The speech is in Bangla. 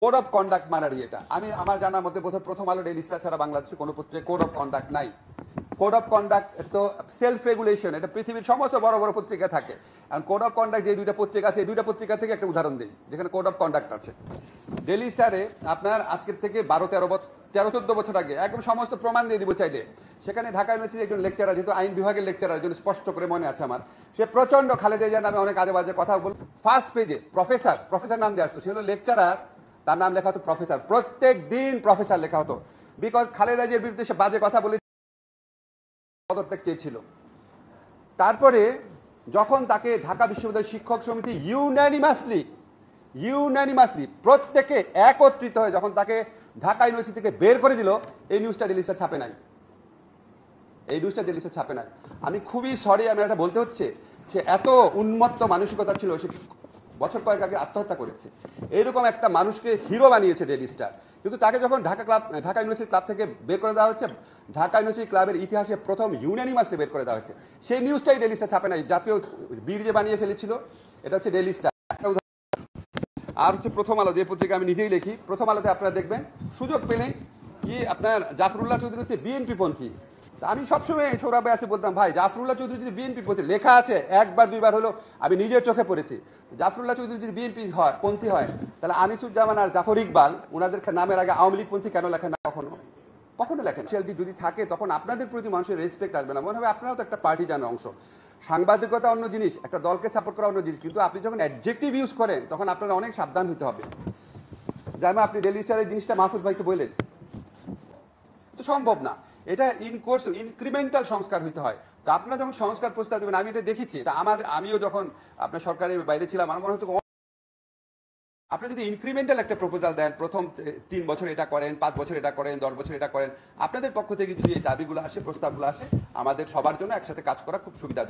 কোড অফ কন্ডাক্ট মানারই এটা। আমি আমার জানার মধ্যে প্রথম আলো ডেইলি স্টার ছাড়া বাংলাদেশে কোনো পত্রিকায় কোড অফ কন্ডাক্ট নাই। কোড অফ কন্ডাক্ট তো সেলফ রেগুলেশন, এটা পৃথিবীর সমস্ত বড় বড় পত্রিকা থাকে। আর কোড অফ কন্ডাক্ট যে দুইটা পত্রিকা আছে, এই দুইটা পত্রিকা থেকে একটা উদাহরণ দিই যেখানে কোড অফ কন্ডাক্ট আছে। ডেইলি স্টারে আপনার আজকের থেকে 13-14 বছর আগে একদম সমস্ত প্রমাণ দিয়ে দিব চাইলে, সেখানে ঢাকা ইউনিভার্সিটির একজন লেকচারার, যেহেতু আইন বিভাগের লেকচারার, একজন স্পষ্ট করে মনে আছে আমার, সে প্রচন্ড খালেদা জিয়ার নামে অনেক আজে বাজে কথা বল। ফার্স্ট পেজে প্রফেসর নাম দিয়ে আসতো, সে হলো লেকচারার, তার নাম লেখা হতো প্রফেসর, প্রত্যেক দিন প্রফেসর লেখা হতো, বিকজ খালেদা জিয়ার বিরুদ্ধে সে বাজে কথা বলে পদত্যাগ চেয়েছিল। তারপরে যখন তাকে ঢাকা বিশ্ববিদ্যালয় শিক্ষক সমিতি ইউনানিমাসলি প্রত্যেকে একত্রিত হয়ে যখন তাকে ঢাকা ইউনিভার্সিটি থেকে বের করে দিল, এই নিউজটা ডেইলি স্টার ছাপে নাই। আমি খুবই সরি, আমি এটা বলতে হচ্ছে, সে এত উন্মত্ত মানসিকতা ছিল, সে বছর কয়েক আগে আত্মহত্যা করেছে। এইরকম একটা মানুষকে হিরো বানিয়েছে ডেইলি স্টার। কিন্তু তাকে যখন ঢাকা ইউনিভার্সিটি ক্লাব থেকে বের করে দেওয়া হয়েছে, ঢাকা ইউনিভার্সিটি ক্লাবের ইতিহাসে প্রথম ইউনানিমাসলি বের করে দেওয়া হয়েছে, সেই নিউজটাই ডেইলি স্টার ছাপে নাই। জাতীয় বীর যে বানিয়ে ফেলেছিল, এটা হচ্ছে ডেইলি স্টার। আর হচ্ছে প্রথম আলো, যে পত্রিকা আমি নিজেই লিখি, প্রথম আলোতে আপনারা দেখবেন সুযোগ পেলেই কি আপনার জাফরুল্লাহ চৌধুরী হচ্ছে বিএনপি পন্থী। আমি সবসময় সৌরভে আছে বলতাম, ভাই জাফরুল্লাহ চৌধুরী যদি বিএনপি পন্থী, লেখা আছে একবার দুইবার হলো, আমি নিজের চোখে পড়েছি। জাফরুল্লাহ চৌধুরী যদি বিএনপি পন্থী হয়, তাহলে আনিসুজ্জামান আর জাফর ইকবাল ওনাদের নামের আগে আওয়ামী লীগ পন্থী কেন লেখেন না? কখনো লেখেন। সেলফি যদি থাকে, তখন আপনাদের প্রতি মানুষের রেসপেক্ট আসবে না, মনে হবে আপনারাও তো একটা পার্টি জানার অংশ। সাংবাদিকতা অন্য জিনিস, একটা দলকে সাপোর্ট করা অন্য জিনিস, কিন্তু আপনি যখন অ্যাডজেক্টিভ ইউজ করেন, তখন আপনারা অনেক সাবধান হতে হবে। যেমন আপনি ডেইলি স্টারের জিনিসটা মাহফুজ ভাইকে বললেন, তো সম্ভব না, এটা ইনক্রিমেন্টাল সংস্কার হইতে হয়। তো আপনারা যখন সংস্কার প্রস্তাব দেবেন, আমি এটা দেখেছি, এটা আমিও যখন আপনার সরকারের বাইরে ছিলাম, আমার মনে হতো আপনি যদি ইনক্রিমেন্টাল একটা প্রপোজাল দেন, প্রথম 3 বছর এটা করেন, 5 বছর এটা করেন, 10 বছর এটা করেন, আপনাদের পক্ষ থেকে যদি এই দাবিগুলো আসে, প্রস্তাবগুলো আসে, আমাদের সবার জন্য একসাথে কাজ করা খুব সুবিধাজনক।